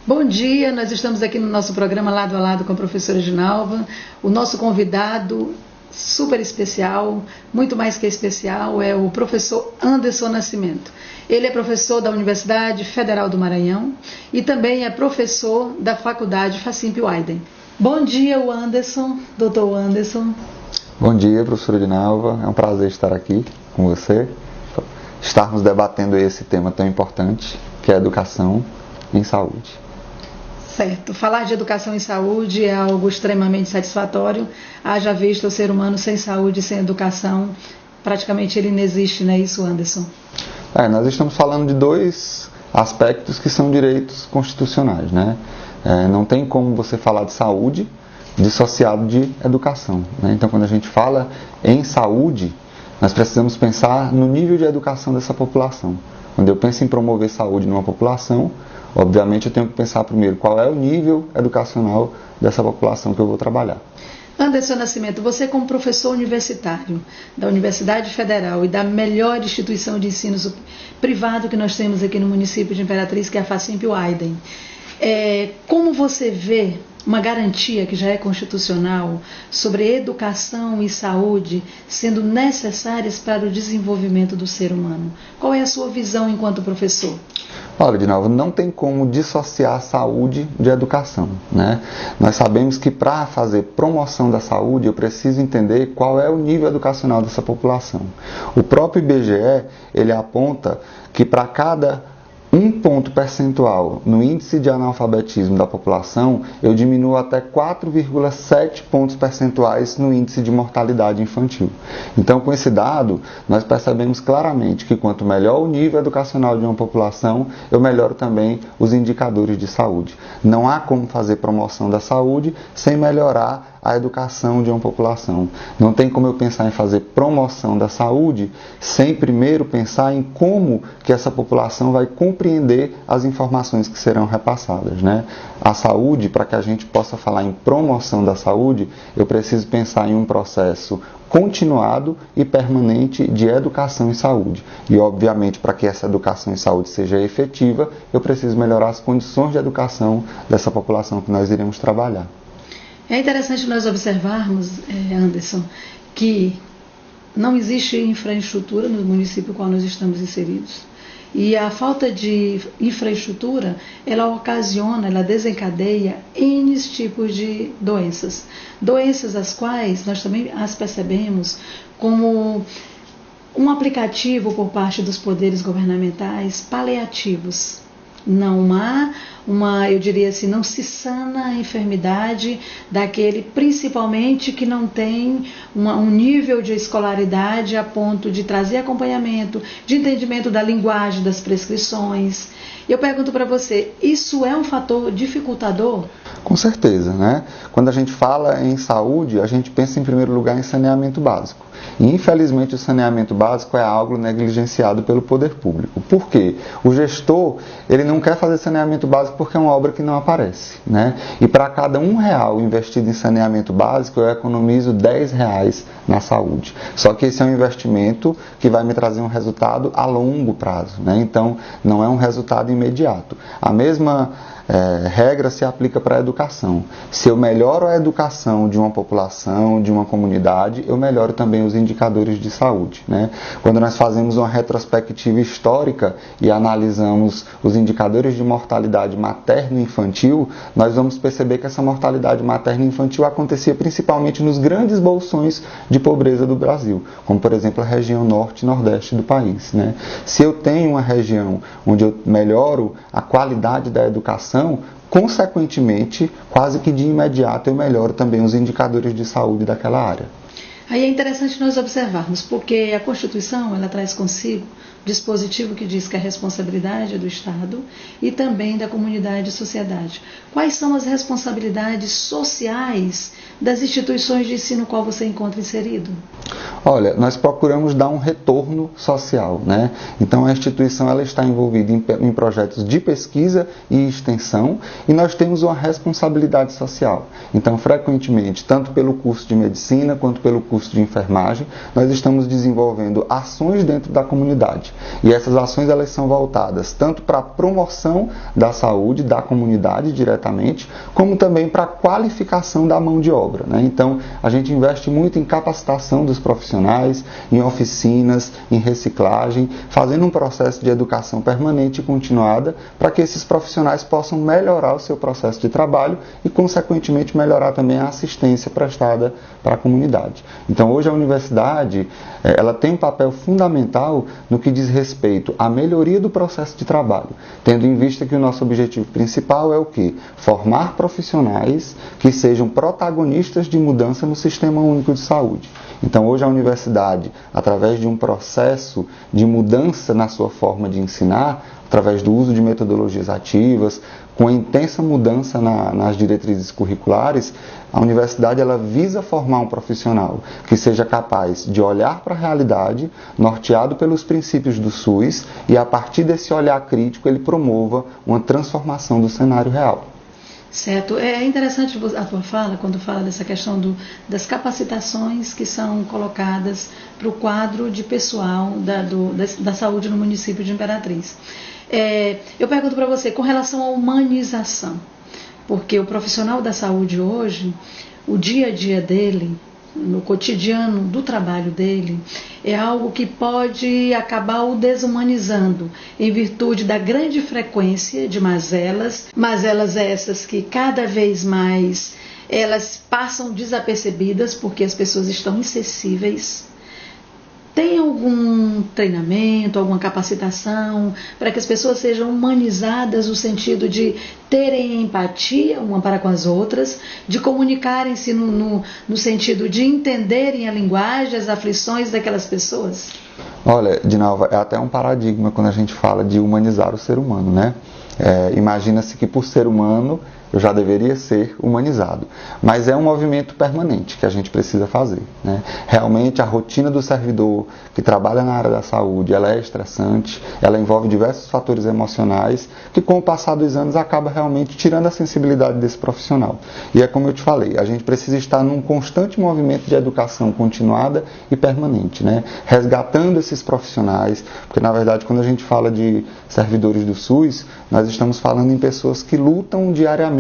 Bom dia, nós estamos aqui no nosso programa Lado a Lado com a professora Ginalva. O nosso convidado super especial, muito mais que especial, é o professor Anderson Nascimento. Ele é professor da Universidade Federal do Maranhão e também é professor da Faculdade Facimp Widen. Bom dia, Anderson, doutor Anderson. Bom dia, professora Ginalva. É um prazer estar aqui com você, estarmos debatendo esse tema tão importante, que é a educação em saúde. Certo. Falar de educação em saúde é algo extremamente satisfatório. Haja visto o ser humano sem saúde, sem educação, praticamente ele não existe, não é isso, Anderson? Nós estamos falando de dois aspectos que são direitos constitucionais, né? Não tem como você falar de saúde dissociado de educação, né? Então, quando a gente fala em saúde, nós precisamos pensar no nível de educação dessa população. Quando eu penso em promover saúde numa população, obviamente eu tenho que pensar primeiro qual é o nível educacional dessa população que eu vou trabalhar. Anderson Nascimento, você como professor universitário da Universidade Federal e da melhor instituição de ensino privado que nós temos aqui no município de Imperatriz, que é a Facimp Widen, como você vê uma garantia que já é constitucional sobre educação e saúde sendo necessárias para o desenvolvimento do ser humano? Qual é a sua visão enquanto professor? Olha, de novo, não tem como dissociar a saúde de educação, né? Nós sabemos que para fazer promoção da saúde eu preciso entender qual é o nível educacional dessa população. O próprio IBGE, ele aponta que para cada 1 ponto percentual no índice de analfabetismo da população, eu diminuo até 4,7 pontos percentuais no índice de mortalidade infantil. Então, com esse dado, nós percebemos claramente que quanto melhor o nível educacional de uma população, eu melhoro também os indicadores de saúde. Não há como fazer promoção da saúde sem melhorar a educação de uma população. Não tem como eu pensar em fazer promoção da saúde sem primeiro pensar em como que essa população vai compreender as informações que serão repassadas, né? A saúde, para que a gente possa falar em promoção da saúde, eu preciso pensar em um processo continuado e permanente de educação em saúde. E, obviamente, para que essa educação em saúde seja efetiva, eu preciso melhorar as condições de educação dessa população que nós iremos trabalhar. É interessante nós observarmos, Anderson, que não existe infraestrutura no município no qual nós estamos inseridos. E a falta de infraestrutura, ela ocasiona, ela desencadeia N tipos de doenças. Doenças as quais nós também as percebemos como um aplicativo por parte dos poderes governamentais paliativos. Não há eu diria assim, não se sana a enfermidade daquele, principalmente que não tem um nível de escolaridade a ponto de trazer acompanhamento, de entendimento da linguagem, das prescrições. Eu pergunto para você, isso é um fator dificultador? Com certeza, né? Quando a gente fala em saúde, a gente pensa em primeiro lugar em saneamento básico. E, infelizmente, o saneamento básico é algo negligenciado pelo poder público. Por quê? O gestor, ele não quer fazer saneamento básico porque é uma obra que não aparece, né? E para cada R$1 investido em saneamento básico, eu economizo R$10 na saúde. Só que esse é um investimento que vai me trazer um resultado a longo prazo, né? Então, não é um resultado imediato. A mesma regra se aplica para a educação. Se eu melhoro a educação de uma população, de uma comunidade, eu melhoro também os indicadores de saúde, né? Quando nós fazemos uma retrospectiva histórica e analisamos os indicadores de mortalidade materno-infantil, nós vamos perceber que essa mortalidade materno-infantil acontecia principalmente nos grandes bolsões de pobreza do Brasil, como por exemplo a região norte e nordeste do país, né? Se eu tenho uma região onde eu melhoro a qualidade da educação, consequentemente, quase que de imediato eu melhoro também os indicadores de saúde daquela área. Aí é interessante nós observarmos, porque a Constituição ela traz consigo dispositivo que diz que a responsabilidade é do Estado e também da comunidade e sociedade. Quais são as responsabilidades sociais das instituições de ensino no qual você encontra inserido? Olha, nós procuramos dar um retorno social, né? Então a instituição ela está envolvida em projetos de pesquisa e extensão, e nós temos uma responsabilidade social. Então, frequentemente, tanto pelo curso de medicina quanto pelo curso de enfermagem, nós estamos desenvolvendo ações dentro da comunidade. E essas ações elas são voltadas tanto para a promoção da saúde da comunidade diretamente, como também para a qualificação da mão de obra, né? Então, a gente investe muito em capacitação dos profissionais, em oficinas, em reciclagem, fazendo um processo de educação permanente e continuada para que esses profissionais possam melhorar o seu processo de trabalho e, consequentemente, melhorar também a assistência prestada para a comunidade. Então, hoje a universidade ela tem um papel fundamental no que diz respeito à melhoria do processo de trabalho, tendo em vista que o nosso objetivo principal é o quê? Formar profissionais que sejam protagonistas de mudança no Sistema Único de Saúde. Então, hoje a universidade, através de um processo de mudança na sua forma de ensinar, através do uso de metodologias ativas, com a intensa mudança nas diretrizes curriculares, a universidade ela visa formar um profissional que seja capaz de olhar para a realidade, norteado pelos princípios do SUS, e a partir desse olhar crítico ele promova uma transformação do cenário real. Certo. É interessante a tua fala, quando fala dessa questão das capacitações que são colocadas para o quadro de pessoal da saúde no município de Imperatriz. Eu pergunto para você, com relação à humanização, porque o profissional da saúde hoje, o dia a dia dele, no cotidiano do trabalho dele, é algo que pode acabar o desumanizando, em virtude da grande frequência de mazelas essas que cada vez mais elas passam desapercebidas porque as pessoas estão insensíveis. Tem algum treinamento, alguma capacitação para que as pessoas sejam humanizadas no sentido de terem empatia uma para com as outras, de comunicarem-se no sentido de entenderem a linguagem, as aflições daquelas pessoas? Olha, Dinalva, é até um paradigma quando a gente fala de humanizar o ser humano, né? Imagina-se que por ser humano eu já deveria ser humanizado. Mas é um movimento permanente que a gente precisa fazer, né? Realmente a rotina do servidor que trabalha na área da saúde, ela é estressante, ela envolve diversos fatores emocionais que com o passar dos anos acaba realmente tirando a sensibilidade desse profissional. E é como eu te falei, a gente precisa estar num constante movimento de educação continuada e permanente, né? Resgatando esses profissionais, porque na verdade quando a gente fala de servidores do SUS, nós estamos falando em pessoas que lutam diariamente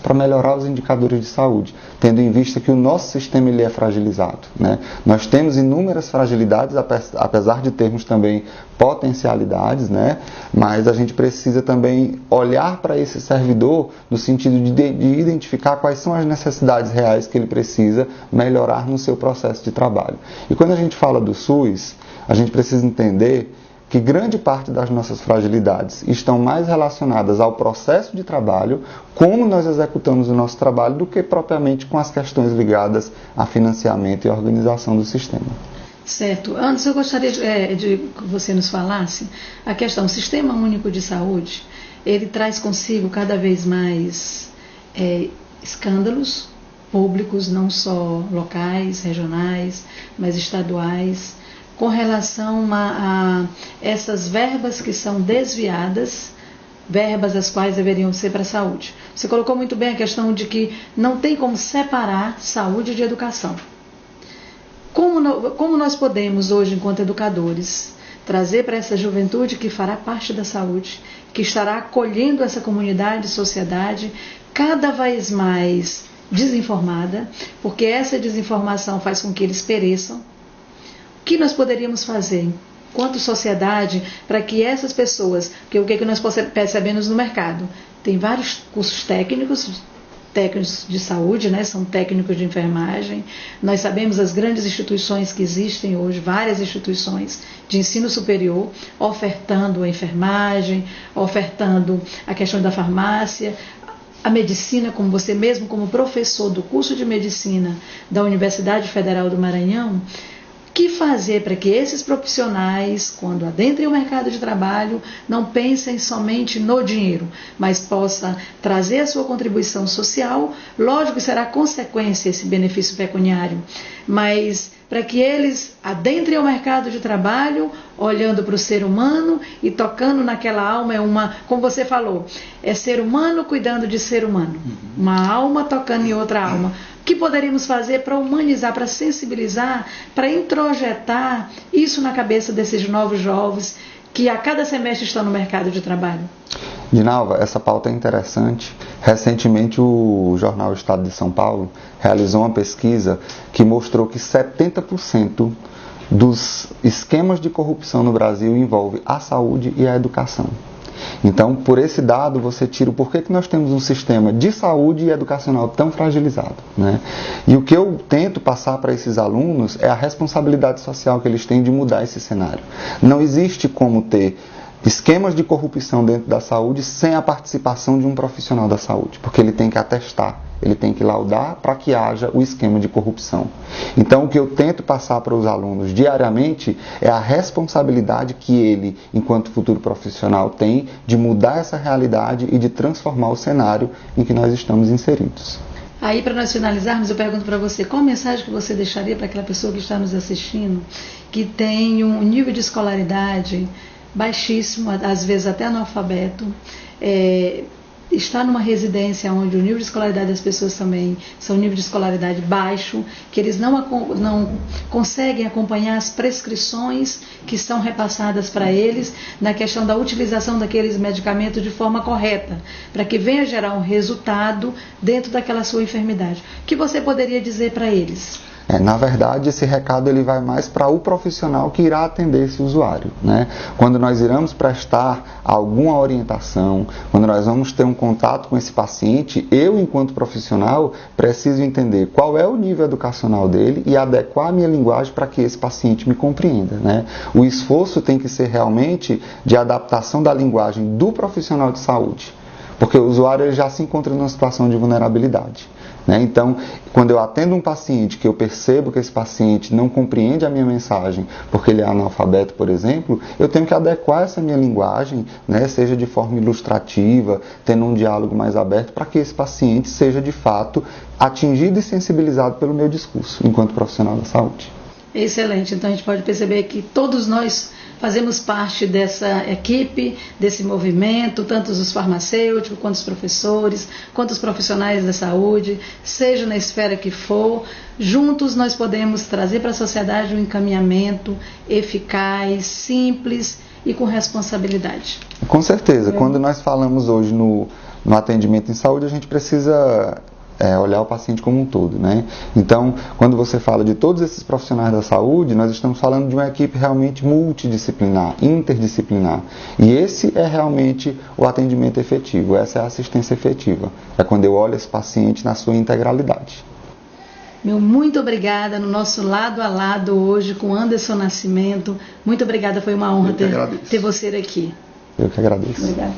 para melhorar os indicadores de saúde, tendo em vista que o nosso sistema ele é fragilizado, né? Nós temos inúmeras fragilidades, apesar de termos também potencialidades, né? Mas a gente precisa também olhar para esse servidor no sentido de identificar quais são as necessidades reais que ele precisa melhorar no seu processo de trabalho. E quando a gente fala do SUS, a gente precisa entender que grande parte das nossas fragilidades estão mais relacionadas ao processo de trabalho, como nós executamos o nosso trabalho, do que propriamente com as questões ligadas a financiamento e organização do sistema. Certo. Antes, eu gostaria de que você nos falasse a questão do Sistema Único de Saúde. Ele traz consigo cada vez mais escândalos públicos, não só locais, regionais, mas estaduais, com relação a essas verbas que são desviadas, verbas as quais deveriam ser para a saúde. Você colocou muito bem a questão de que não tem como separar saúde de educação. Como nós podemos hoje, enquanto educadores, trazer para essa juventude que fará parte da saúde, que estará acolhendo essa comunidade, sociedade, cada vez mais desinformada, porque essa desinformação faz com que eles pereçam. O que nós poderíamos fazer, enquanto sociedade, para que essas pessoas, porque o que nós percebemos no mercado? Tem vários cursos técnicos de saúde, né? São técnicos de enfermagem. Nós sabemos as grandes instituições que existem hoje, várias instituições de ensino superior, ofertando a enfermagem, ofertando a questão da farmácia, a medicina, como você mesmo, como professor do curso de medicina da Universidade Federal do Maranhão. O que fazer para que esses profissionais, quando adentrem o mercado de trabalho, não pensem somente no dinheiro, mas possa trazer a sua contribuição social? Lógico que será consequência esse benefício pecuniário, mas para que eles adentrem ao mercado de trabalho, olhando para o ser humano e tocando naquela alma, como você falou, é ser humano cuidando de ser humano, uma alma tocando em outra alma. O que poderíamos fazer para humanizar, para sensibilizar, para introjetar isso na cabeça desses novos jovens que a cada semestre estão no mercado de trabalho? Dinalva, essa pauta é interessante. Recentemente o jornal Estado de São Paulo realizou uma pesquisa que mostrou que 70% dos esquemas de corrupção no Brasil envolve a saúde e a educação. Então, por esse dado, você tira o porquê que nós temos um sistema de saúde e educacional tão fragilizado, né? E o que eu tento passar para esses alunos é a responsabilidade social que eles têm de mudar esse cenário. Não existe como ter esquemas de corrupção dentro da saúde sem a participação de um profissional da saúde, porque ele tem que atestar, ele tem que laudar para que haja o esquema de corrupção. Então, o que eu tento passar para os alunos diariamente é a responsabilidade que ele, enquanto futuro profissional, tem de mudar essa realidade e de transformar o cenário em que nós estamos inseridos. Aí, para nós finalizarmos, eu pergunto para você, qual mensagem que você deixaria para aquela pessoa que está nos assistindo, que tem um nível de escolaridade baixíssimo, às vezes até analfabeto, está numa residência onde o nível de escolaridade das pessoas também são nível de escolaridade baixo, que eles não conseguem acompanhar as prescrições que são repassadas para eles na questão da utilização daqueles medicamentos de forma correta, para que venha gerar um resultado dentro daquela sua enfermidade. O que você poderia dizer para eles? Na verdade, esse recado ele vai mais para o profissional que irá atender esse usuário, né? Quando nós iremos prestar alguma orientação, quando nós vamos ter um contato com esse paciente, eu, enquanto profissional, preciso entender qual é o nível educacional dele e adequar a minha linguagem para que esse paciente me compreenda, né? O esforço tem que ser realmente de adaptação da linguagem do profissional de saúde, porque o usuário ele já se encontra numa situação de vulnerabilidade. Então, quando eu atendo um paciente que eu percebo que esse paciente não compreende a minha mensagem porque ele é analfabeto, por exemplo, eu tenho que adequar essa minha linguagem, seja de forma ilustrativa, tendo um diálogo mais aberto, para que esse paciente seja de fato atingido e sensibilizado pelo meu discurso enquanto profissional da saúde. Excelente, então a gente pode perceber que todos nós fazemos parte dessa equipe, desse movimento, tanto os farmacêuticos, quanto os professores, quanto os profissionais da saúde, seja na esfera que for, juntos nós podemos trazer para a sociedade um encaminhamento eficaz, simples e com responsabilidade. Com certeza, quando nós falamos hoje no atendimento em saúde, a gente precisa olhar o paciente como um todo, Então, quando você fala de todos esses profissionais da saúde, nós estamos falando de uma equipe realmente multidisciplinar, interdisciplinar. E esse é realmente o atendimento efetivo, essa é a assistência efetiva. É quando eu olho esse paciente na sua integralidade. Muito obrigada no nosso lado a lado hoje com Anderson Nascimento. Muito obrigada, foi uma honra ter você aqui. Eu que agradeço. Obrigada.